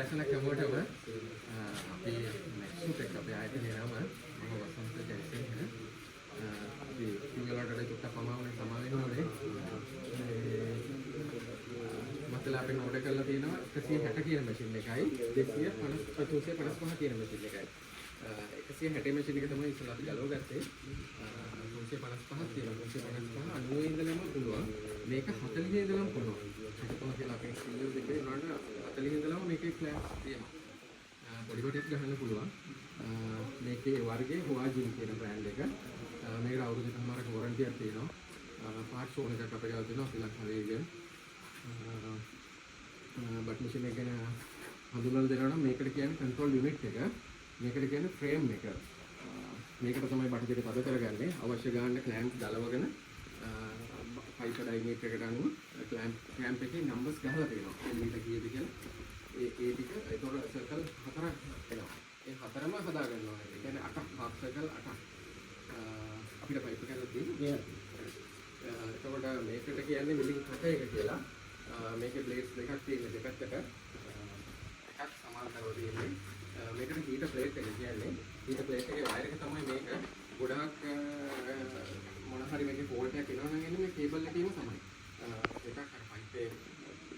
දැසන කැමෝටම අපි සුප් එක අපි ආයතනයේ නම මම වසන්ත ජයසිංහ අපි සිංහලට චුට්ටක් පමාවනේ සමා වෙන්න ඕනේ මතලා අපි නෝඩ් කරලා තියෙනවා 160 කියන මැෂින් එකයි 255 කියන මැෂින් එකයි 160 මැෂින් එක තමයි ඉස්සලා අපි ගලව ගත්තේ 355 තියෙනවා 355 90 ඉඳලම පුළුවන් මේක 40 ඉඳලම පුළුවන් ඒක තමයි කියලා අපි සිංගල් දෙකේ උනාට 40 ඉඳලම මේකේ ක්ලෑම්ප්ස් තියෙනවා පොඩි කොටයක් ගහන්න පුළුවන් මේකේ වර්ගයේ හුවාජින් කියන බ්‍රෑන්ඩ් එක මේකට අවුරුදු එකමාරක වොරන්ටියක් තියෙනවා පාර්ට්ස් ඕන එකක් අපේ ගාව තියෙනවා අපි ලංකාවේ ඉගෙන බට් මැෂින් එක ගැන හඳුන්වලා දෙනවා නම් මේකට කියන්නේ කන්ට්‍රෝල් යුනිට් එක මේකට කියන්නේ ෆ්‍රේම් එක මේකට තමයි බට දෙක පද කරගන්නේ අවශ්‍ය ගාන්න ක්ලෑම්ප් දලවගෙන පයිප් ඩයමීටර් එකට අනුව ක්ලෑම්ප් එකේ නම්බර්ස් ගහලා තියෙනවා එලිට කීයද කියලා ඒ ටික ඒතකොට සර්කල් හතරක් එනවා ඒ හතරම හදා ගන්න ඕනේ ඒ කියන්නේ 8ක් හාෆ් සර්කල් 8ක් අපිට පයිප් එකක් තියෙනවා එතකොට මේකට කියන්නේ මිලින් කට එක කියලා මේකේ බ්ලේඩ්ස් දෙකක් තියෙන දෙපැත්තට එකක් සමාන්තරව තියෙන්නේ මේකට හීටර් ප්ලේට් එක කියන්නේ හීටර් ප්ලේට් එකේ වයර් එක තමයි මේක ගොඩක් මොන හරි මේකේ ෆෝල්ට් එකක් එනවා නම් එන්නේ මේ කේබල් එකේම තමයි එකක් අර පයිප් එක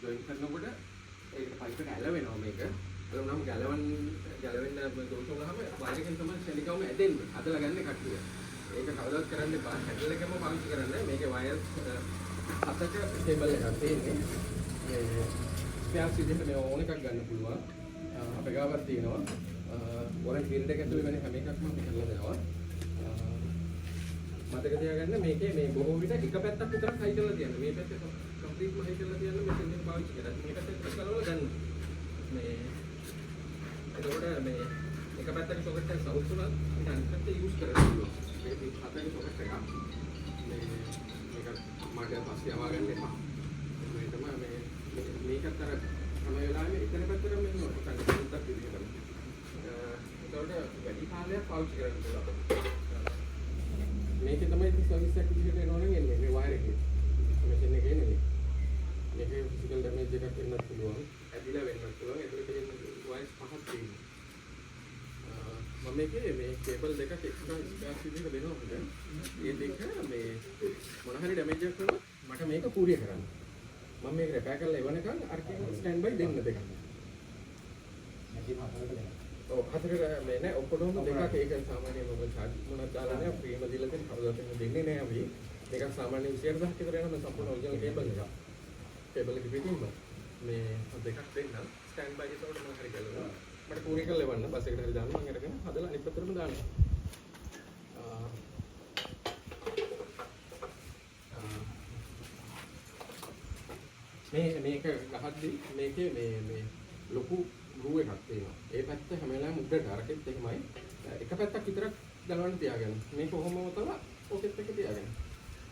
ජොයින් කරනකොට ඒකට පයිප් එක ඇලවෙනවා මේක එතනම ගැලවෙන්න දෝෂ වුණාම වයර් එකෙන් තමයි ශනිකවම ඇදෙන්නේ අදලා ගන්න කට්ටිය ඒක කවදාවත් කරන්න එපා හැන්ඩල් එකම පාවිච්චි කරන්න මේකේ වයර් අතක කේබල් එකක් තියෙන්නේ මේ ස්පෙයාර්ස් විදිහට මේ ඕන එකක් ගන්න පුළුවන් අපේ ගාවක් තියෙනවා වොරන්ටි පීරියඩ් එක ඇතුළේ වෙන හැම එකක්ම අපි කරලා දෙනවා මතක තියාගන්න මේකේ මේ බොහෝ විට එක පැත්තක් විතරක් හයි කරලා තියන්න මේ පැත්ත කම්ප්ලීට්ම හයි කරලා තියන්න මෙතෙන් එක පාවිච්චි කරලා මේ පැත්තට කරලා ගන්න මේ එතකොට මේ එක පැත්තක සොකට් එක සවුත් වුණා අපිට අනිත් පැත්ත යූස් කරන්න පුළුවන් මේ හතරේ සොකට් එකක් මේක මාඩල් පස්සේ යවා ගන්න එපා මේ තමයි මේ මේකත් අර හැම වෙලාවෙම ඉතන පැත්තටම එන්න ඕනේ සංකල්පයක් විදිහට එතකොට වැඩි කාලයක් පාවිච්චි කරන්න පුළුවන් මේකේ තමයි ඉතින් සර්විස් එකක් විදිහට එනවනම් එන්නේ මේ වයර් එකේ මැෂින් එකේ නෙමෙයි මේකේ ෆිසිකල් ඩැමේජ් එකක් වෙන්නත් පුළුවන් ඇදිලා වෙන්නත් පුළුවන් ඒකට තියෙන වයර්ස් පහක් තියෙනවා මම මේකේ මේ කේබල් දෙකක් එක්ස්ට්‍රා ස්පෙයාර්ස් විදිහට දෙනවා අපිට මේ දෙක මේ මොන හරි ඩැමේජ් එකක් වුණොත් මට මේක පූරිය කරන්න මම මේක රිපෙයාර් කරලා එවනකන් අර්කින් ස්ටෑන්ඩ් බයි දෙන්න දෙකක් මැෂින් හතරකට දෙනවා ඔව් හතරකට මේ නෑ ඔක්කොටම දෙකක් ඒක සාමාන්‍යයෙන් මොකද චාර්ජ් මොනවද දාලා නෑ ෆ්‍රීම දීලා තියෙන කවදාවත් දෙන්නේ නෑ අපි දෙකක් සාමාන්‍යයෙන් 20000ක් විතර යනවා සම්පූර්ණ ඔරිජිනල් කේබල් එක කේබල් එක පිටින්ම මේ දෙකක් දෙන්න ස්ටෑන්ඩ් බයි එකකට මම හරි කරලා මට පූර්ණ කරලා එවන්න බස් එකට හරි දාන්න මම අරගෙන හදලා අනිත් පැත්තටම දාන්න මේක ගහද්දි මේකේ මේ ලොකු ග්‍රූ එකක් තියෙනවා. ඒ පැත්ත හැම වෙලාවෙම උඩට අරකෙත් එහෙමයි. එක පැත්තක් විතරක් ගලවන්න තියාගන්න. මේක කොහොමම තමයි පොකට් එකේ තියාගන්න.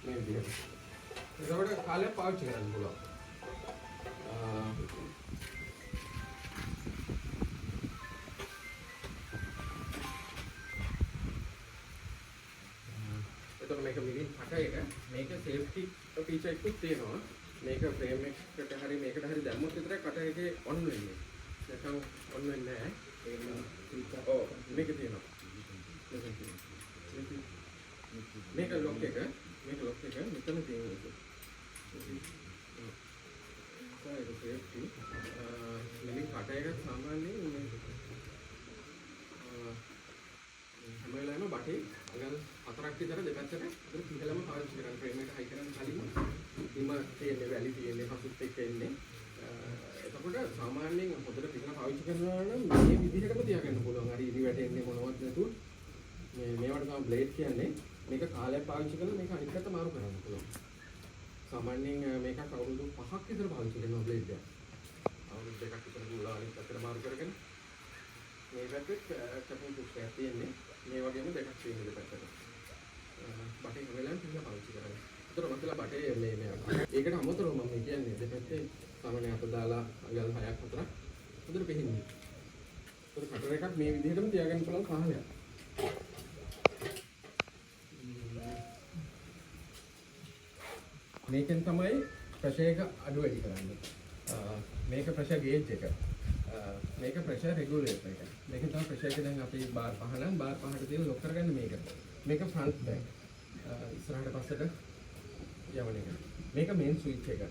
මේ විදිහට. ඒකවල කාලයක් පාවිච්චි කරන්න පුළුවන්. එතකොට මේක මිලින් 8 එක මේක සේෆ්ටි ෆීචර් එකක් තියෙනවා. මේක ෆ්‍රේම් එකකට හරි මේකට හරි දැම්මොත් විතරයි කට එකේ ඔන් වෙන්නේ. නැත්නම් ඔන් වෙන්නේ නැහැ. ඔව් මේක තියෙනවා. මේක ලොක් එක මෙතන තියෙනවා. ඒක සේෆ්ටි. මිලින් කට එක සාමාන්‍යයෙන් මේ හැම වෙලාවෙම බටේ අඟල් 4ක් විතර දෙපැත්තට අතර පිටලම පාවිච්චි කරන්න ෆ්‍රේම් එක හයි කරන්න කලින් ඉම තියෙන්නේ වැලි තියෙන්නේ පසුත් එක්ක එන්නේ එතකොට සාමාන්‍යයෙන් හොඳට පිටලා පාවිච්චි කරනවා නම් මේ විදිහටම තියාගන්න පුළුවන් හරි ඉරි වැටෙන්නේ මොනවද නැතුව මේවට තමයි බ්ලේඩ් කියන්නේ මේක කාලයක් පාවිච්චි කරලා මේක අනිත් පැත්ත මාරු කරන්න පුළුවන් සාමාන්‍යයෙන් මේක අවුරුදු 5ක් විතර පාවිච්චි කරනවා බ්ලේඩ් එක අවුරුදු 2ක් විතර ගුලා අනිත් පැත්තට මාරු කරගෙන මේ පැත්තේ කැපුම් පුෂ්ටයක් තියෙන්නේ මේ වගේම දෙකක් තියෙන දෙපැත්තට බටේ වෙලාවෙන් පිටලා පාවිච්චි කරන්නේ. ඒතර මතලා බටේ මේ ඒකට අමතරව මම කියන්නේ දෙපැත්තේ සාමාන්‍ය අත දාලා අඟල් 6ක් 4ක් හොඳට පෙහින්නේ. ඒතර කටර එකක් මේ විදිහටම තියාගන්න පුළුවන් කාලයක්. මේකෙන් තමයි ප්‍රෙෂර් එක අඩු වැඩි කරන්නේ. මේක ප්‍රෙෂර් ගේජ් එක. මේක ප්‍රෙෂර් රෙගුලේටර් එක. මේකෙන් තමයි ප්‍රෙෂර් එක දැන් අපි බාර් 5 නම් බාර් 5ට තියෙන ලොක් කරගන්න මේක. මේක ෆ්‍රන්ට් බෑක්. ඉස්සරහට පස්සට යවන එක. මේක මේන් ස්විච් එක.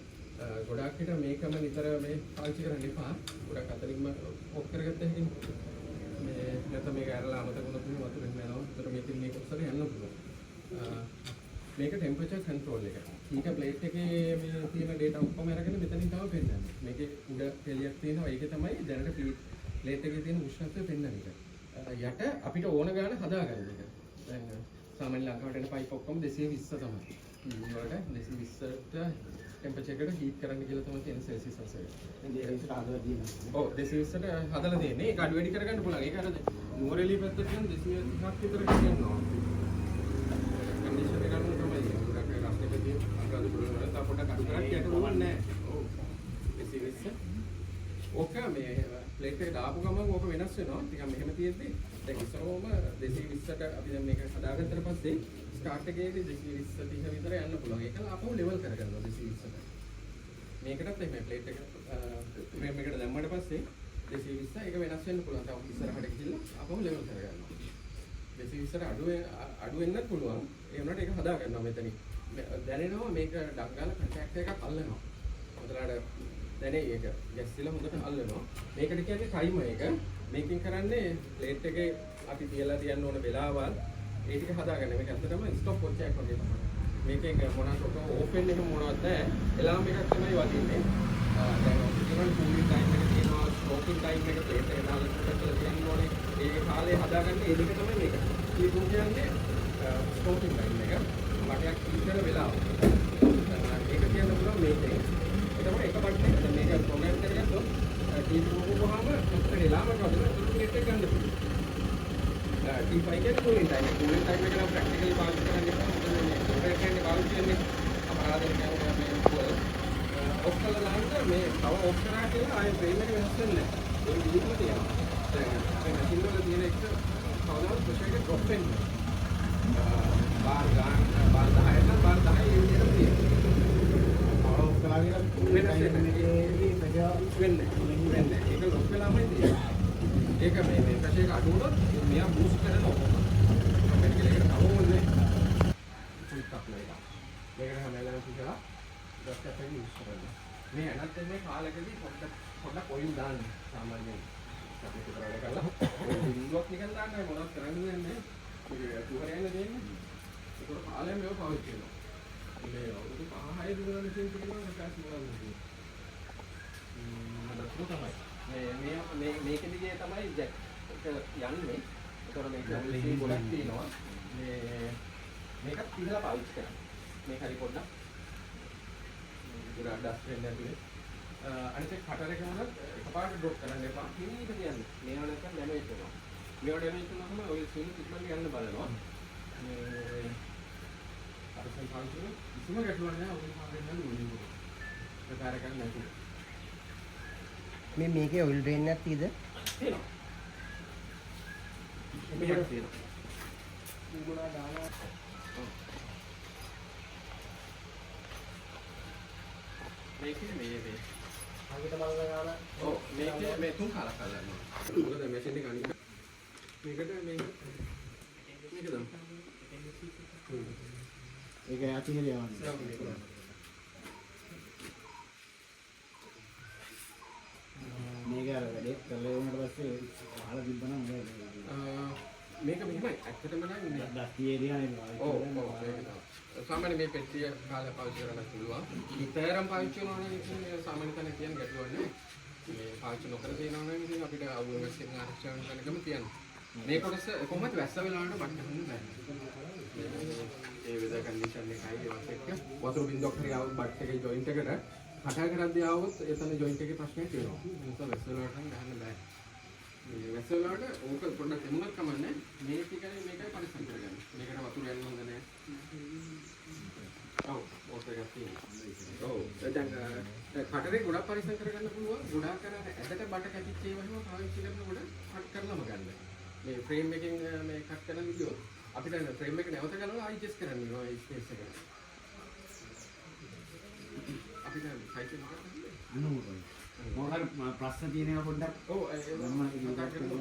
ගොඩාක් විට මේකම නිතර මේ පාවිච්චි කරන්න එපා. ගොඩක් අතරින්ම ඔෆ් කරගත්ත හැකියි. මේ නැත්නම් මේක ඇරලා අමතක වුණොත් මේ වතුර එනවා. ඒතර මේකෙන් මේක උස්සලා යන්න පුළුවන්. මේක ටෙම්පරේචර් කන්ට්‍රෝල් එක. ඊට ප්ලේට් එකේ මේ තියෙන data ඔක්කොම අරගෙන මෙතනින් තමයි පෙන්නන්නේ. මේකේ උඩ කෙලියක් තියෙනවා. ඒකේ තමයි දැනට ප්ලේට් එකේ තියෙන උෂ්ණත්වය පෙන්වන එක. යට අපිට ඕන ගාන හදාගන්න එක. දැන් සාමාන්‍ය ලංකාවට එන පයිප් ඔක්කොම 220 තමයි. වලට 220ට ටෙම්පරේචර් එකට හීට් කරන්න කියලා තමයි තියෙන සෙල්සියස් අංශය. දැන් 220ට හදලා තියෙනවා. ඔව් 220ට හදලා තියෙන්නේ. ඒක අඩු වැඩි කරගන්න පුළුවන්. ඒක අර නුවරඑළිය පැත්තට නම් 230ක් විතර කියනවා. කන්ඩිෂන් එක ගන්න තමයි. ගොඩක් රස්ට් එකේ අඟහරු වල තව පොඩ්ඩක් අඩු කරක් යට ඕනේ නැහැ. ඔව් 220. ඕක මේ ප්ලේට් එක දාපු ගමන් ඕක වෙනස් වෙනවා. ටිකක් මෙහෙම තියෙද්දි දැන් ඉස්සරහම 220ට අපි දැන් මේක හදාගත්තට පස්සේ ස්ටාර්ට් එකේදී 220 30 විතර යන්න පුළුවන්. ඒක අපව ලෙවල් කරගන්නවා 220ට. මේකටත් එමේ ප්ලේට් එක ෆ්‍රේම් එකට දැම්මට පස්සේ 220 ඒක වෙනස් වෙන්න පුළුවන්. තව ඉස්සරහට ගිහිල්ලා අපව ලෙවල් කරගන්නවා. 220ට අඩු වෙන්නත් පුළුවන්. ඒ වුණාට ඒක හදා ගන්නවා මෙතනින්. දැනෙනවා මේක ඩක් ගාලා කන්ටැක්ට් එකක් අල්ලනවා. හොඳට දැනේ ඒක ගැස්සිලා හොඳට අල්ලනවා. මේකට කියන්නේ ටයිමර් එක. මේකෙන් කරන්නේ ප්ලේට් එකේ අපි තියලා තියන්න ඕන වෙලාවල් ඒ ටික හදාගන්න. මේක ඇත්තටම ස්ටොප් වොච් එකක් වගේ තමයි. මේකෙන් මොනවාට ඕපන් එක මොනවද නැහැ. එලාම් එකක් තමයි වදින්නේ. දැන් ඔක්කොම කූලින් ටයිම් එක තියෙනවා, ස්මෝකින් ටයිම් එක ප්ලේට් එක දාලා කරලා තියන්න ඕනේ. ඒ කාලේ හදාගන්න ඒ දෙක තමයි මේක. ඊට කියන්නේ ස්මෝකින් ටයිම් එක. වටයක් ඉතර වෙලාව. ඒක කියන්න පුළුවන් මේකේ. ඒක තමයි එක බට්ටක්. දැන් මේක ප්‍රෝග්‍රෑම් කරගත්තොත් ටීවී මොකෝවහම ඔක්කොම එලාම එක වදිනවා. නෙට් එක ගන්න පුළුවන්. T5 කියන්නේ කූලින් ටයිම් එක. කූලින් ටයිම් එක නම් ප්‍රැක්ටිකලි පාවිච්චි කරන්න එපා. මොකද මේ ඔපරේටර් එකේ පාවිච්චි වෙන්නේ අපරාධයක් කරනවා මේ ඔෆ් කළා දාන්න මේ තව ඔෆ් කරා කියලා ආයෙ ෆ්‍රේම් එක වෙනස් වෙන්නේ නැහැ. ඒක විදිහම තියෙනවා. දැන් මේ මැෂින් වල තියෙන එක කවදාවත් ප්‍රෙෂර් එක ඩ්‍රොප් වෙන්නේ නැහැ. බාර් 10 නම් බාර් 10 ඒ විදිහටම තියෙනවා. ඔෆ් කළා කියලා වෙනස් වෙන්නේ නැහැ. ඒක ලොක් වෙලාමයි තියෙන්නේ. ඒක මේ ප්‍රෙෂර් එක අඩු වුණොත් මෙයා බූස්ට් කරනවා. ඔටෝමැටිකලි ඒක තව ඕනේ. ෆුල් කප්ලර් එක. මේකට හැමලම තියලා ඩොක්ටර් එකෙන් යූස් කරනවා. මේ අනත් මේ කාලෙකදී පොඩ්ඩක් ඔයිල් දාන්න සාමාන්‍යයෙන්. අපි කරලා කරලා බින්දුවක් නිකන් දාන්න මොනවද කරන්නේ නැහැ. ඒක තුහරයන් දෙන්නේ. ඒක කාලෙම මේව පාවිච්චි කරනවා. මේ අවුරුදු 5-6 දුරන මැෂින් තිබුණා එකක් මොනවද තමයි. මේකෙදි ගියේ තමයි ජැක් එක යන්නේ. ඒතර මේක ලීන් ගොඩක් තියෙනවා. මේකත් පිහලා පාවිච්චි කරනවා. මේක හරි පොඩ්ඩක් ගොඩක් ඩස්ට් වෙන්නේ නැතුනේ. අනිත් එක කටර් එක මොනවද එකපාරට ඩ්‍රොප් කරන්න එපා. හිමීට කියන්නේ. මේවා නැත්නම් ඩැමේජ් වෙනවා. මේවා ඩැමේජ් වුණාම ඔය ස්විං ඉක්මනට යන්න බලනවා. මේ අරසන් පාවිච්චි කරන කිසිම ගැටලුවක් නැහැ. ඔය පාරෙන් යන්න ඕනේ. ප්‍රකාර කරන්න නැතුව. මේකේ ඔයිල් ඩ්‍රේන් එකක් තියෙද? තියෙනවා. මේක තියෙනවා. උගුණා දාලා මේකේ මේ අංගිත බලන ගාන ඔව් මේකේ මේ තුන් කාලක් හදනවා. මොකද මැෂින් එක අනිත් මේකට මේක දම්. ඒක ඇතිහෙල යවන්නේ. මේක අර වැඩේ කරලා වුණාට පස්සේ අහලා තිබ්බනම් මේක මෙහෙමයි ඇත්තටම නම් දස්ති ඒරියානේ ඔව් සාමාන්‍ය මේ පෙට්ටිය කාලේ පාවිච්චි කරන්න පුළුවන්. ඉතරම් පාවිච්චි කරනවා නම් සාමාන්‍ය තැන කියන ගැටලුවක් නෑ. මේ පාවිච්චි නොකර තියෙනවා නම් ඉතින් අපිට අවුල් වෙස්සින් ආරක්ෂා කරන කෙනකම තියන්නේ. මේ කොටස කොහොමද වැස්ස වෙලාවට බට් ගන්න බෑ. ඒ වෙදර් කන්ඩිෂන් එකයි ඒවත් එක්ක වතුර බින්දුවක් හරි ආවොත් බට් එකේ ජොයින්ට් එකට කතා කරද්දී ආවොත් එතන ජොයින්ට් එකේ ප්‍රශ්නයක් තියෙනවා. ඒ නිසා වැස්ස වෙලාවට නම් ගහන්න බෑ. මේ වැස්ස වෙලාවට ඕක පොඩ්ඩක් එමුණක් කමන්නේ. මේ ටිකයි මේකයි පරිස්සම් කරගන්න. මේකට වතුර යන්න හොඳ නෑ. ඔව් ඕක එකක් තියෙනවා. ඔව් දැන් කටරේ ගොඩක් පරිස්සම් කරගන්න පුළුවන්. ගොඩාක් කරන්නේ ඇදට බඩ කැටිච්ච ඒවා එහෙම පාවිච්චි කරනකොට කට් කරලම ගන්න. මේ ෆ්‍රේම් එකෙන් මේ කට් කරන විදිය අපිට ෆ්‍රේම් එක නැවත ගලවලා අයිජස්ට් කරන්න ඕන ඒ ස්පේස් එක. අපිට සයිකල් එකක් මොකද ප්‍රශ්න තියෙනවා පොඩ්ඩක්. ඔව් මම කතා කරමු.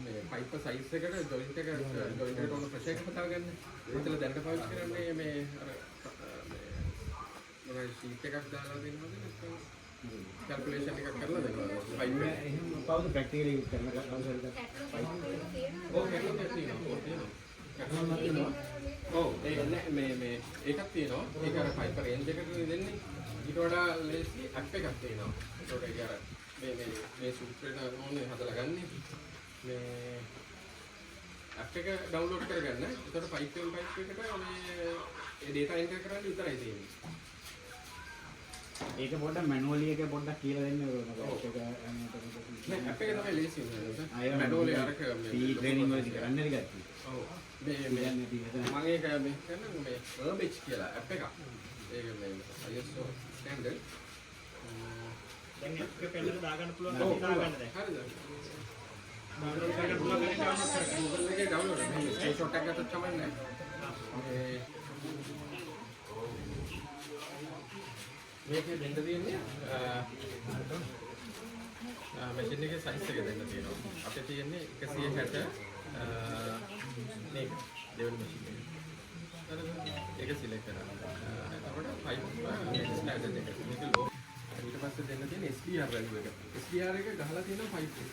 මේ පයිප් සයිස් එකට ජොයින්ට් එකට ඕන ප්‍රෙෂර් එක පතා ගන්න. මෙතන දැනට පාවිච්චි කරන්නේ මේ අර මේ ෂීට් එකක් දාලා දෙනවද නැත්නම් කැල්කියුලේෂන් එකක් කරලා දෙනවද? පයිප් එක. එහෙනම් කවුද ප්‍රැක්ටිකලි කරලා කවුද? ඔව් මේකත් තියෙනවා. ඔව් ඒක මේ එකක් තියෙනවා. ඒක අර පයිප් රේන්ජ් එකට දෙන්නේ. ඊට වඩා ලේසි ඇප් එකක් තියෙනවා. ඒකට ඒක අර මේ සූත්‍රේට ඕනේ හදලා ගන්න. මේ ඇප් එක ඩවුන්ලෝඩ් කරගන්න. ඒකට පයිප් එකට මේ ඒ data enter කරන්න විතරයි තියෙන්නේ. ඒක පොඩ්ඩක් මැනුවලි එක පොඩ්ඩක් කියලා දෙන්න ඕන. නෑ ඇප් එක තමයි ලේසි වෙන්නේ. මැනුවලි අරක මේ ට්‍රේනින් වලදී කරන්න ඉතින්. ඔව් මේ මම ඒක මේ කරන්නේ මේ verbiage කියලා ඇප් එකක්. ඒක මේ ISO standard. දැන් ඒක පෙන්නලා දාගන්න පුළුවන් නම් දාගන්න දැන්. හරිද? ඩවුන්ලෝඩ් කරගන්න පුළුවන් නම් ඩවුන්ලෝඩ් කරගන්න. Google එකේ ඩවුන්ලෝඩ් කරන්න. මේ ස්ක්‍රීන්ෂොට් එකක් ගත්තොත් තමයි නෑ. මේකේ දෙන්න තියෙන්නේ මැෂින් එකේ සයිස් එක දෙන්න තියෙනවා. අපිට තියෙන්නේ 160 මේක දෙවෙනි මැෂින් එක. හරිද? ඒක සිලෙක්ට් කරන්න. එතකොට 5 ස්ටෑන්ඩඩ් එක. මේක ලෝ. ඊට පස්සේ දෙන්න තියෙන්නේ SDR වැලියු එක. SDR එක ගහලා තියෙනවා 5 එක.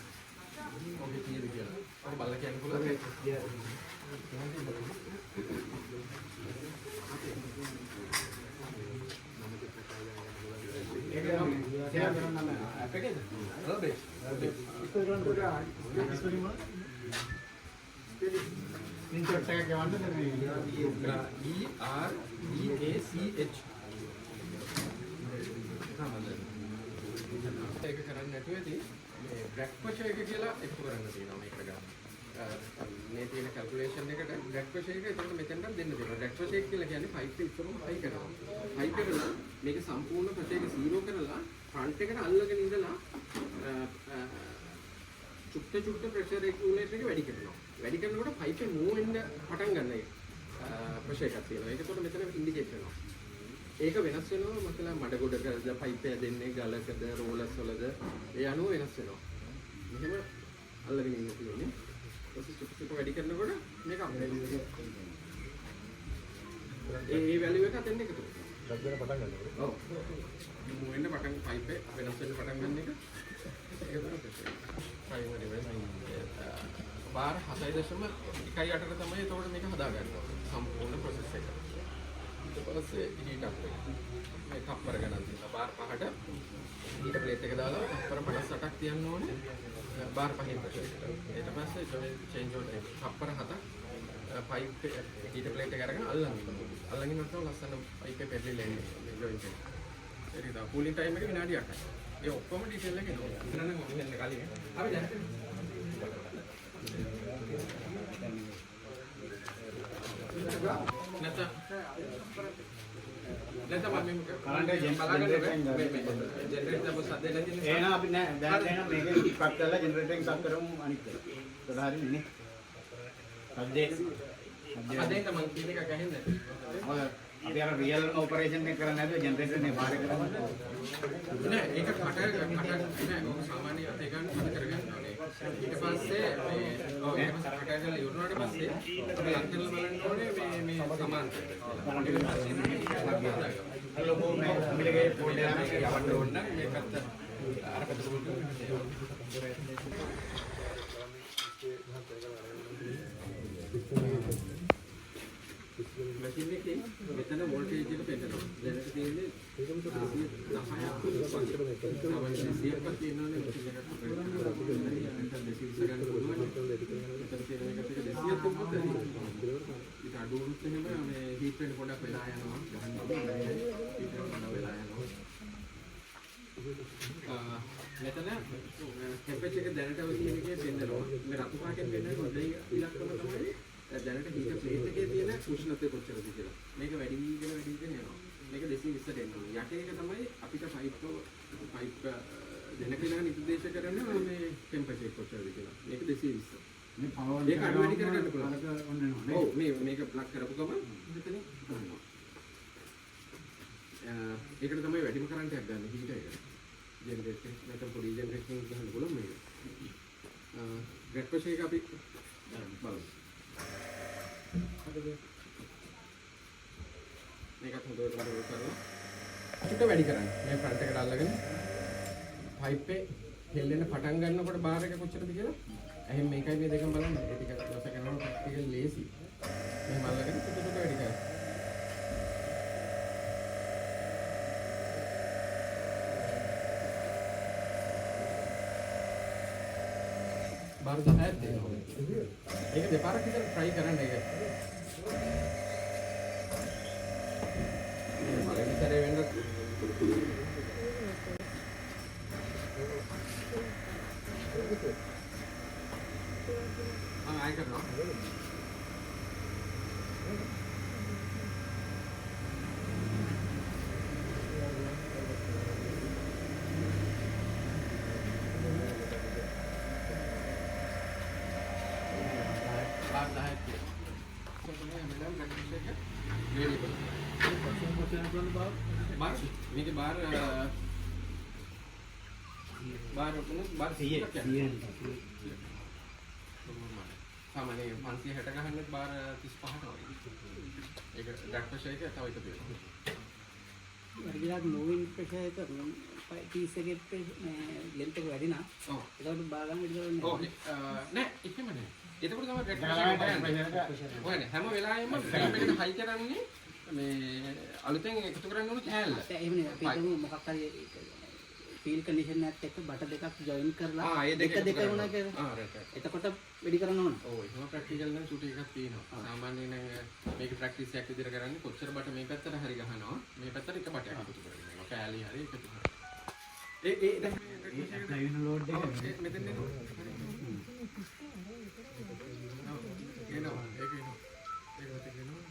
ඔගේ කීයද කියලා. ඔක බලලා කියන්න පුළුවන්. ස්ක්‍රීන්ෂොට් එකක් ගවන්නද මේ EREACH ඒක කරන්නේ නැතුව ඇති මේ බ්‍රැක් ප්‍රෙෂර් එක කියලා එකතු කරන්න තියෙනවා මේකට ගන්න. මේ තියෙන කැල්කියුලේෂන් එකට බ්‍රැක් ප්‍රෙෂර් එක එතකොට මෙතෙන්ට දෙන්න තියෙනවා. බ්‍රැක් ප්‍රෙෂර් එක කියලා කියන්නේ පයිප් එක ඉස්සරහම හයි කරනවා. හයි කරලා මේක සම්පූර්ණ ප්‍රෙෂර් එක 0 කරලා ෆ්‍රන්ට් එකට අල්ලගෙන ඉඳලා චුට්ට ප්‍රෙෂර් රෙගියුලේටර් එක වැඩි කරනවා. වැඩි කරනකොට පයිප් එක මූව් වෙන්න පටන් ගන්න එක ප්‍රෙෂර් එකක් තියෙනවා. ඒකකොට මෙතන ඉන්ඩිකේට් කරනවා. ඒක වෙනස් වෙනවා මතලා මඩ ගොඩකද පයිප් එක දෙන්නේ ගලකද රෝලර්ස් වලද ඒ අනුව වෙනස් වෙනවා. මෙහෙම අල්ලගෙන ඉන්න තියෙන්නේ. ඊට පස්සේ වැඩි කරනකොට මේක අප්ඩේට් වෙනවා. ඒ වැලියු එක අතෙන් එකතු වෙනවා. ලග්ගෙන පටන් ගන්නවා. ඔව්. මූව් වෙන්න පටන් පයිප් එක වෙනස් වෙන්න පටන් ගන්න එක. ඒක තමයි ප්‍රෙෂර්. ප්‍රයිමරි වෙන්නේ. බාර 7.1ට තමයි එතකොට මේක හදාගන්නවා. සම්පූර්ණ ප්‍රොසෙස් එක. ඊට පස්සේ හීට් අප් එක. මේ කප්පර ගණන් තියෙනවා. බාර 5ට හීට් ප්ලේට් එක දාලා කප්පර 58ක් තියන්න ඕනේ. බාර 5 ප්‍රෙෂර් එකට. ඊට පස්සේ චේන්ජ් ඕන කප්පර 7ක් පයිප් හීට් ප්ලේට් එක අරගෙන අල්ලන් ඉන්නවා. අල්ලන් ඉන්නකොට ලස්සන පයිප් එක පෙරලිලා එන්නේ ජොයින්ට් එක. ඒක තමයි කූලින් ටයිම් එක විනාඩි 8යි. ඒ ඔක්කොම ඩීටේල් එක එනවා. නෑ මම ඉන්නේ කලින්. අපි දැන් නැත්නම් මම කරන්ට් එක ජෙනරේටර් බස් හදලා තියෙන එහෙනම් අපි නෑ දැන් එහෙනම් මේක ඉක්පත් කරලා ජෙනරේටර් එකක් සබ් කරමු අනිත් එක. ඒක හරියන්නේ නේ. සබ්ජෙක්ට් අදෙන් තමයි කියන එක ගහින්නේ. ඔය අපි අර රියල් ඔපරේෂන් එක කරන්නේ නැතුව ජෙනරේටර් එකේ පාරේ කරන්නේ. නෑ ඒක කට නෑ ඔක සාමාන්‍ය අතේ ගන්න කට කරගන්න ඕනේ. ඊට පස්සේ මේ ඔව් ඊට පස්සේ කට කරලා ඉවරනාට පස්සේ අපි ලක් කරලා බලන්න ඕනේ මේ සමාන්තර කියලා. ලොකෝ මේ මිලගේ පොඩි මේක යවන්න ඕන නම් මේකත් අර පැත්තට මැෂින් එකේ මෙතන වෝල්ටේජ් එක පෙන්නනවා. දැනට තියෙන්නේ 10ක් තියෙනවානේ මැෂින් එකක් ගන්න පුළුවන්. මෙතන තියෙන එකට 200ක් තිබ්බොත් ඒක අඩු වුණොත් එහෙම මේ හීට් වෙන්න පොඩක් වෙලා යනවා. හීට් වෙන්න වෙලා යනවා. මෙතන ටෙම්පරේචර් එක දැනට ඔය කියන එකේ පෙන්නනවා. මේ රතු පාටෙන් පෙන්නන හොඳයි ඉලක්කම තමයි දැනට හීටර් ප්ලේට් එකේ තියෙන උෂ්ණත්වය කොච්චරද කියලා. මේක වැඩි වීගෙන යනවා. මේක 220ට එනවා. යටේ එක තමයි අපිට පයිප් දෙන කෙනා නිර්දේශ කරන මේ ටෙම්පරේචර් කොච්චරද කියලා. මේක 220. මේ පවර් ඒක අඩු වැඩි කරගන්න පුළුවන්. අරක ඔන්න එනවා ඔව් මේක ප්ලග් කරපු ගමන් මෙතනින් ගන්නවා. ඒකට තමයි වැඩිම කරන්ට් එකක් ගන්න හීටර් එකට. ජෙනරේටර් නැත්නම් පොඩි ජෙනරේටර් එකක් ගන්න පුළුවන් මේක. ග්‍රැඩ් ප්‍රෙෂර් එක අපි බලමු. මේකත් හොඳට වැඩ කරනවා. චුට්ට වැඩි කරන්න. මේ ෆ්‍රන්ට් එකට අල්ලගෙන පයිප් එක හෙල්ලෙන පටන් ගන්නකොට බාර් එක කොච්චරද කියලා. එහෙනම් මේකයි මේ දෙකම බලන්න. ඒ ටික රස කරනවා ප්‍රැක්ටිකල් ලේසි. මේ මල්ලගෙන චුට්ට වැඩි කරන්න. බාර් 10ක් දෙනවා. ඒක දෙපාරක් විතර try කරන්න ඒක. පළවෙනි සැරේ වෙන්න ආයෙ කරනවා. බාර් 10ක් තියෙනවා. बार මේකේ बार 100ක් සාමාන්‍ය 560 ගහන්නත් बार 35ට වගේ. ඒක ඩැක් ප්‍රෙෂර් එක තව එකතු වෙනවා. වර්ගිලාක් මූවින් ප්‍රෙෂර් එක 30 එකේ ලෙන්ත් එක වැඩි නා. ඔව්. ඒකට බාගම් වැඩි කරන්නේ. ඔව් නෑ එකම නෑ. එතකොට තමයි ඩැක් ප්‍රෙෂර් එක හොයන්නේ. හැම වෙලාවෙම ෆ්‍රේම් එකට හයි කරන්නේ මේ අලුතෙන් එකතු කරන්න ඕන කෑල්ල. එහෙම නේ අපි හිතමු මොකක් හරි ෆීල් කන්ඩිෂන් එකත් එක්ක බට දෙකක් ජොයින් කරලා දෙක වුණා කියලා. රයිට්. එතකොට වැඩි කරන්න ඕන. ඔව් එහෙම ප්‍රැක්ටිකල් නම් ෂූට් එකක් තියෙනවා. සාමාන්‍යයෙන් නම් මේක ප්‍රැක්ටිස් එකක් විදිහට කරන්නේ කොච්චර බට මේ පැත්තට හරි ගහනවා. මේ පැත්තට එක බටයක් එකතු කරගන්නවා. කෑලි හරි එකතු කරනවා. ඒ දැන් ලයින් ලෝඩ් එක මෙතන එනවා. එනවා ඒක එනවා. ඒක මෙතන එනවා.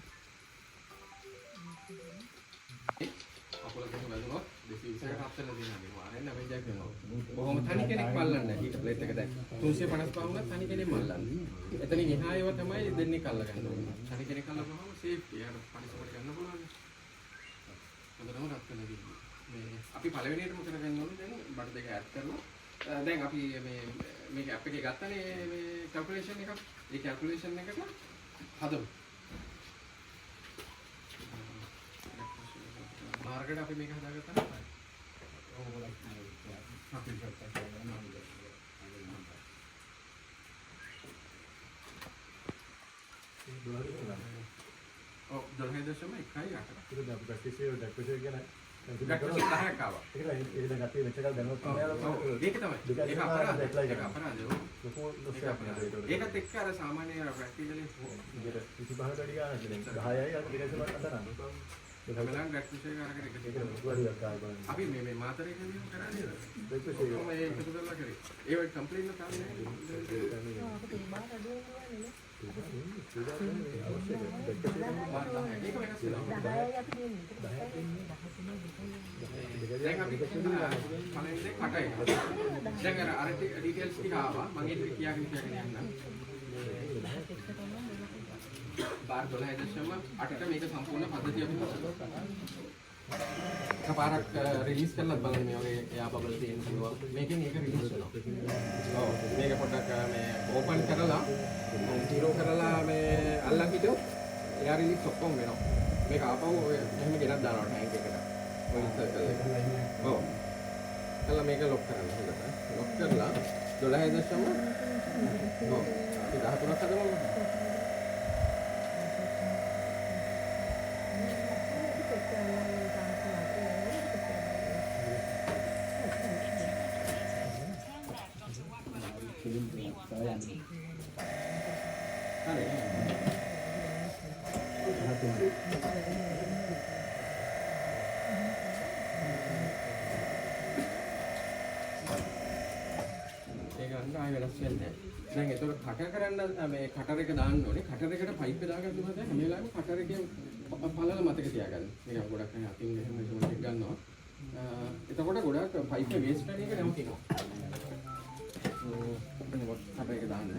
අපල දෙක වැදුනොත් 220කට හත්වෙනි දිනන්නේ ආරෙන්න වෙන්ජක් වෙනවා. කොහොම තනි කෙනෙක් මල්ලන්නේ හීටර් ප්ලේට් එක දැන් 355 වුණත් තනි කෙනෙක් මල්ලන්නේ. එතනින් එහායව තමයි දෙන්නේ කල්ල ගන්න ඕනේ. තනි කෙනෙක් කල්ලපුවම සේෆ්ටි. යාට පරිසරයට ගන්න පුළුවන්. හොඳටම රත් වෙලා දින්නේ. මේ අපි පළවෙනියටම කරගන්න ඕනේ දැන් බඩ දෙක ඇඩ් කරලා. දැන් අපි මේක ඇප් එකේ ගත්තනේ මේ කැල්කියුලේෂන් එකක්. ඒ කැල්කියුලේෂන් එකට හදමු. මාර්ගයට අපි මේක හදාගත්තා. ඔව් 12.1 ඒක දැන් අපි ප්‍රැක්ටිස් කරලා ඩැක් ප්‍රෙෂර් ගැන ඩැක් ප්‍රෙෂර් 10ක් ආවා. ඒක දැන් අපි මෙච්චර කල් දැනුවත් නැහැ. ඒක තමයි. ඒක අපරාධ. ඒක අපරාධ. ලොකු ලොස්සයක් ඒකත් එක්ක අර සාමාන්‍ය ප්‍රැක්ටිකලි විදිහට 25 වැඩි ගන්න දැන් 10යි අර දෙකසම අතනන්න. බලන්න ඩැක් ප්‍රෙෂර් එක අරගෙන ඒක ලොකු වැඩියක් ආයි බලන්න. අපි මේ මාතරේකදී කරන්නේ නේද? ඩැක් ප්‍රෙෂර් කොහොම ඒක එකතු කරලා කරේ. ඒ වගේ කම්ප්ලේන්ට් එකක් ආවේ නැහැ. බාර් 10ක්. ඒක වෙනස් වෙනවා. දැන් අපි පළවෙනි දේ කටයි. දැන් අර ඩීටේල්ස් ටික ආවා. මම ඒක කියාගෙන යන්නම්. बार 12.8ට මේක සම්පූර්ණ පද්ධතිය අපි හදනවා. එකපාරක් රිලීස් කරලා බලන්න මේ වගේ එයා බබල් තියෙන කිව්වා. මේකෙන් ඒක රිලීස් වෙනවා. ඔව් මේක පොඩ්ඩක් මේ ඕපන් කරලා zero කරලා මේ අල්ලන් හිටියොත් එයා රිලීස් ඔක්කොම වෙනවා. මේක ආපහු එහෙම ගෙනත් දානවා ටැංක් එකට. ඔය සර්කල් එක. ඔව්. කළා මේක ලොක් කරන්න හොඳට. ලොක් කරලා 12.8 ඔව් අපි 13ක් හදමු. දැන් ඒතකොට කට කරන්න මේ කටර් එක දාන්න ඕනේ. කටර් එකට පයිප් එක දාගන්න ඕනේ. හැම වෙලාවෙම කටර් එකේ පළල මතක තියාගන්න. මේක ගොඩක් අය අතින් මෙහෙම ෂෝට් එක ගන්නවා. එතකොට ගොඩක් පයිප් එක වේස්ට් වෙන එක නවතිනවා. කටර් එක දාන්න.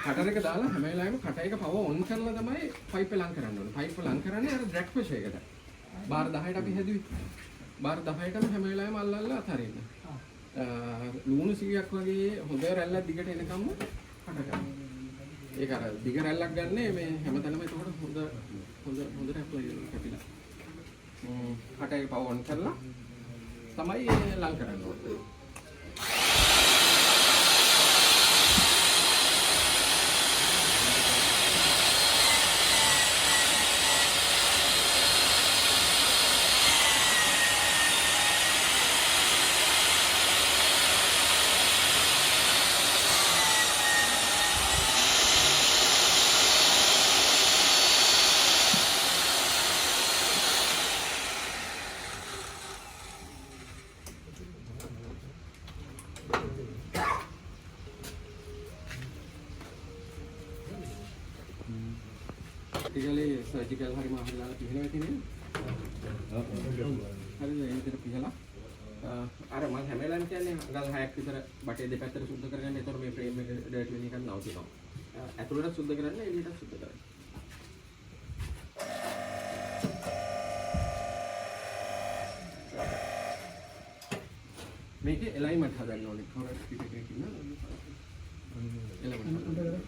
කටර් එක දාලා හැම වෙලාවෙම කට එක පව ඔන් කරලා තමයි පයිප් එක ලං කරන්න ඕනේ. පයිප් ලං කරන්නේ අර ඩ්‍රැග් ප්‍රෙෂර් එකට. බාර් 10ට අපි හැදුවේ. බාර් 10ටම හැම වෙලාවෙම අල්ලලා අතරින්න. ලුණු 100ක් වගේ හොඳ රැල්ලක් දිගට එනකම්ම කට ගන්න. ඒක අර දිග රැල්ලක් ගන්න මේ හැමතැනම එතකොට හොඳට ඇප්ලයි කරලා. කට එක පව ඔන් කරලා තමයි ලං කරන්න ඕනේ. ටිකලේ සර්ජිකල් හරි මාහරි දාලා පිහලා තියෙන්නේ. හරිද? ඒ විතර පිහලා අර මම හැම වෙලාවෙම කියන්නේ අඟල් 6ක් විතර බටේ දෙපැත්තට සුද්ධ කරගන්න. ඒතකොට මේ ෆ්‍රේම් එක ඩර්ට් වෙන එකක් නවතිනවා. ඇතුළට සුද්ධ කරන්න එළියට සුද්ධ කරන්න. මේකේ එලයින්මන්ට් හදන්න ඕනේ. කොහොමද පිටකේ කියන එලයින්මන්ට් හදන්න.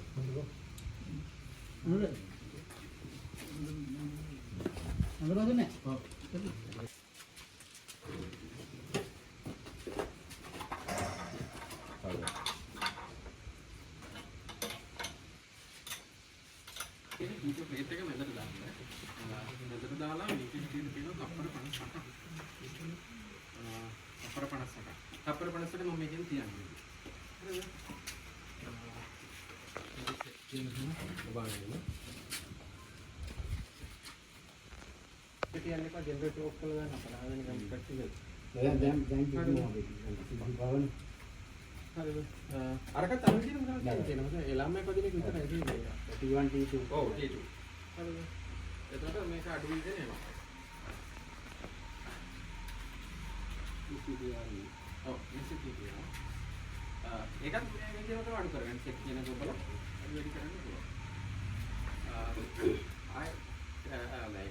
අඟලවද නැහැ. ඔව්. ඒක හිත ප්ලේට් එක මැදට දාන්න. මැදට දාලා මේකේ තියෙන කප්පර 58ක්. කප්පර 58ක්. කප්පර 58ක් මම මේකෙන් තියන්නේ. හරිද? කියන්නේ පා ජෙනරේටර් ඔෆ් කරලා දාන්න අපර ආගෙන නිකන් කට්ටිය. දැන් කිව්වා භාවන. හරිද? අරකට අර විදිහටම කරලා තියෙනවා. ඒ ළමයි පදිනේ විතරයි තියෙන්නේ. T1 T2. ඔව් T2. හරිද? එතකොට මේක අඩු විදිහට එනවා. ඔව් ඉන්සිටියර්. ඒකත් මේ විදිහට අඩු කරගන්න චෙක් කියන ගොබල අඩු වැඩි කරන්න පුළුවන්. ආයි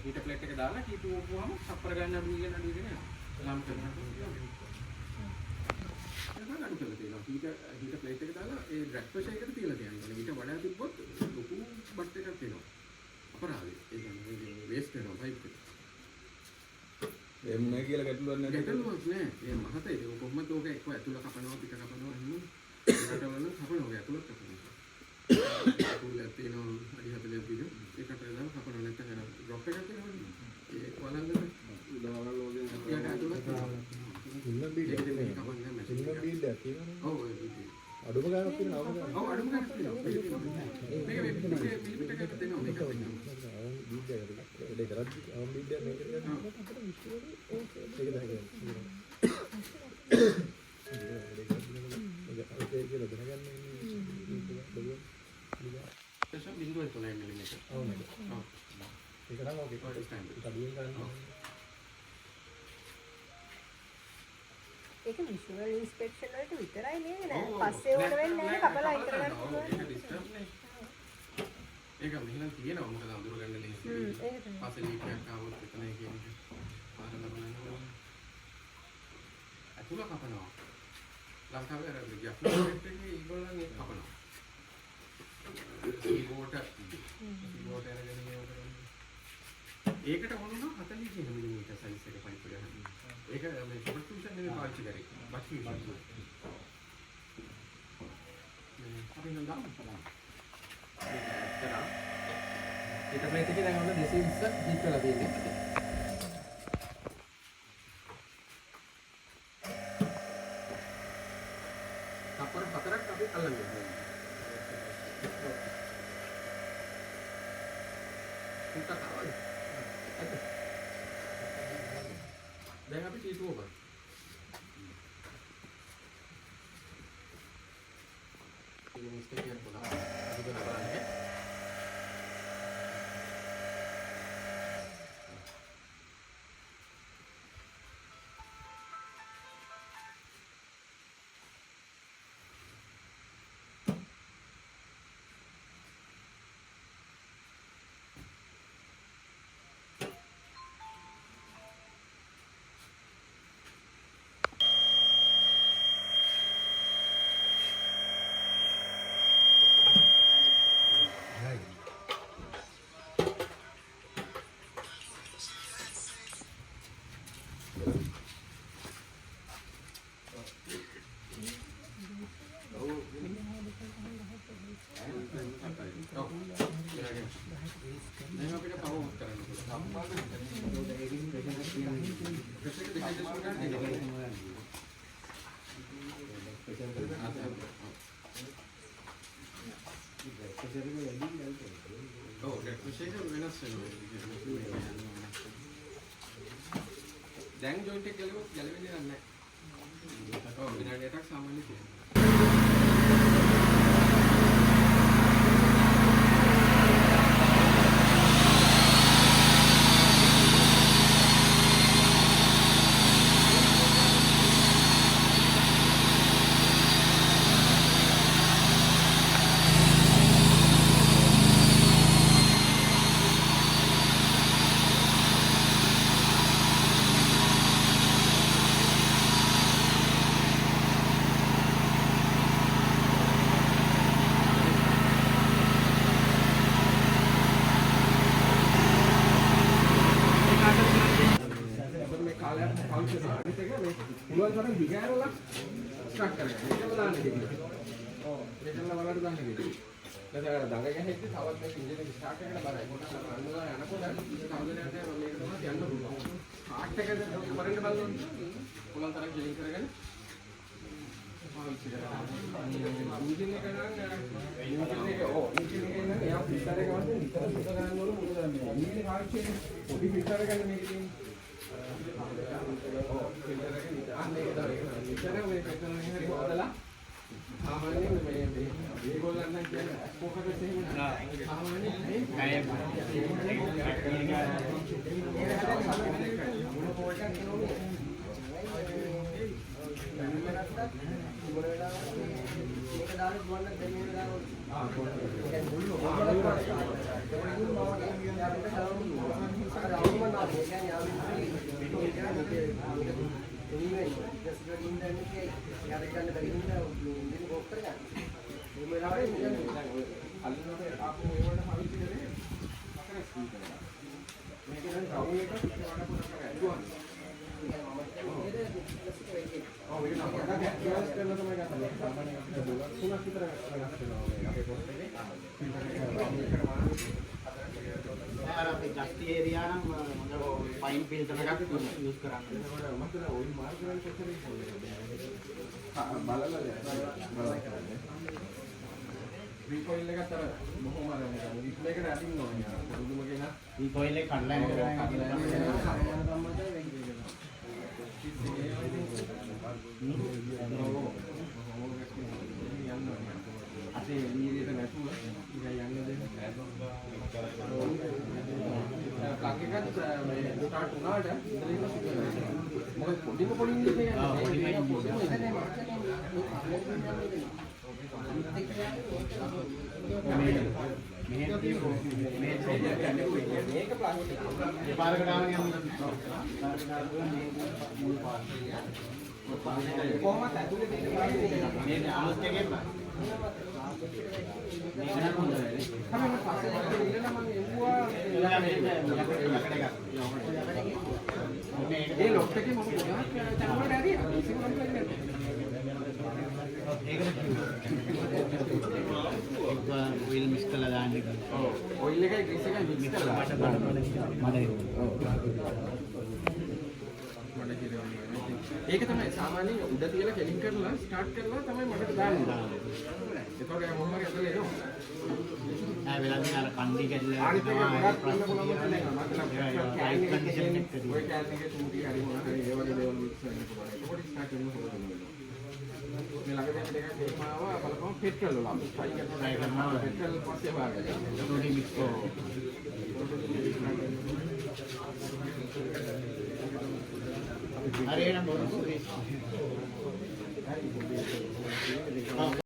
හීටර් ප්ලේට් එක දාලා T2 ඔපුවාම සප්පර ගන්න අඩු වෙන යනවා. ලාම් කරනවා. ඒක අඩු කරලා තියෙනවා. හීටර් ප්ලේට් එක දාලා ඒ ඩ්‍රැග් ප්‍රෙෂර් එකට තියලා තියනවා. ඊට වඩා තිබ්බොත් ලොකු බට් එකක් එනවා. අපරාධයි. ඒ කියන්නේ වේස්ට් වෙනවා පයිප් එක. එම් නැහැ කියලා ගැටලුවක් නැහැ. ගැටලුවක් නෑ. ඒ මහතයි ඒක කොහොමද ඕක එක්ක ඇතුළ කපනවා පිට කපනවා එහෙම. ඒකට වල කපනවා ඇතුළත් කපනවා. කුල්ලක් තියෙනවා අඩි 40ක් විතර. ඒකට දාලා කපනවා නැත්නම් අර ඩ්‍රොප් එකක් තියෙනවනේ. ඒ වලංගද උදාහරණ වලින් ඒකට ඇතුළත් සිල්වර් බීඩ් එකක් තියෙනවා. සිල්වර් බීඩ් එකක් තියෙනවා. ඔව් ඒ බීඩ්. අඩුම ගානක් තියෙනවා. ඔව් අඩුම ගානක් තියෙනවා. මේක පිළිපිට එකක් දෙනවා මේක දෙනවා. බීඩ් එකකට වැඩේ කරද්දි බීඩ් එක මේක කරගන්න. ඒක දැනගන්න. බිඳුවෙන් 3 මිලිමීටර. ඔව් නේද? ඔව්. ඒක නම් ඕකේ. ඒක අඩුවෙන් ගන්න. ඒක විෂුවල් ඉන්ස්පෙක්ෂන් වලට විතරයි නේද නෑ පස්සේ ඕන වෙන්නේ නැහැ කපලා අයින් කරගන්න පුළුවන් ඒක ඩිස්ටර්බ් නේ ඒක මෙහෙනම් තියෙනවා මොකද අඳුර ගන්න ලේසි ඒක තමයි පස්සේ ලීක් එකක් ආවොත් එතන කියන්නේ පාරල බලන්න අතුල කපනවා ලංකාවේ අර ගියප්ලෙට් එකේ ඒගොල්ලන් ඒක කපනවා කීබෝඩ් අරගෙන මේව කරන්නේ ඒකට වුණා 40 මිලිමීටර සයිස් එක පයිප් එක ගන්න ඒක මේ ෂොට් ෆිෂන් නෙමෙයි පාවිච්චි කරේ. බට් ෆිෂන්. අපි නම් දාන්න පුළුවන්. ඒක ප්ලේට් එකේ දැන් ඔන්න 220 හීට් කරලා තියෙන්නේ. කප්පර 4ක් අපි අල්ලන්න ඕනේ. උන්ට කාවද? දැන් අපි T2 ඔබ. ඉතින් මිස්ටේක් එකක් වුණා. අද බලන්න. බ්‍රෂ් එක වෙනස් වෙනවා. දැන් ජොයින්ට් එක ගැලවෙන්නේ නැහැ. ඔව් විනාඩි 8ක් සාමාන්‍ය තියෙනවා. පුළුවන් තරම් දිගෑරලා ස්ටාර්ට් කරගන්න. ඒකම දාන්න දෙන්න. ඔව්. ඒකම වලට දාන්න දෙන්න. දැන් අර දඟ ගහෙද්දි තවත් මේ ඉන්ජින් එක ස්ටාර්ට් කරගෙන බලයි. පොඩ්ඩක් අන්නලා යනකොට කවුදරයට මේක තමයි යන්න පුළුවන්. ස්ටාර්ට් එක කරන්න බලන්න. පුළුවන් තරම් ජොයින් කරගෙන පාවිච්චි කරන්න. ඉන්ජින් එක නම් ඉන්ජින් එක නම් එයා ෆිල්ටර් එක වගේ විතර ගන්න ඕන මොකද මේ ඉන්ජින් එක පාවිච්චි කරන්නේ පොඩි ෆිල්ටර් එකක් මේක තියෙන්නේ. Dusty area නම් fine filter එකක් use කරන්න. recoil එක අතර බොහොම අර මේකට අදින්න ඕනේ. පුදුම කෙනා recoil එක කඩලා අතේ එළියට නැතුව ඉතින් යන්න දෙන්න. ප්ලග් එකත් ස්ටාර්ට් වුණාට ඉඳලා මොකද පොඩි ඉන්ජින් එකක් කොහොමද ඇතුලේ තියෙන මේ අලුත් එකේ ඒ ලොක් එකේ මොකද චරමඩ ඇරියා ඉතින් oil mix කරලා දාන්න කිව්වා. ඔව් ඔයිල් එකයි ග්‍රීස් එකයි මික්ස් කරලා මට ඒක තමයි සාමාන්‍යයෙන් උඩ තියලා කෙලින් කරලා ස්ටාර්ට් කරලා තමයි මඩට දාන්නේ. ඒතකොට මොහොම ඇතුලේ එනවා. ආ වෙලාවෙන් අර කන්දි කැඩලා අනිත් එක ගොඩක් වෙන්න පුළුවන් මතලනවා. රයිට් කන්ඩිෂන් එක ඔය කැලේ එකේ තුටි හරි මොනවා හරි ඒ වගේ දේවල් මික්ස් වෙන්න පුළුවන්. ඒකෝට ස්ටාර්ට් වෙන්න පුළුවන්. මේ ළඟදී අපිට එකක් තේමාව බලපුවම පෙට්‍රල් වල අපි ට්‍රයි කරනවා පෙට්‍රල් පස්සේ වාගය. ටෝටි මික්ස් හරි එහෙනම් බොරු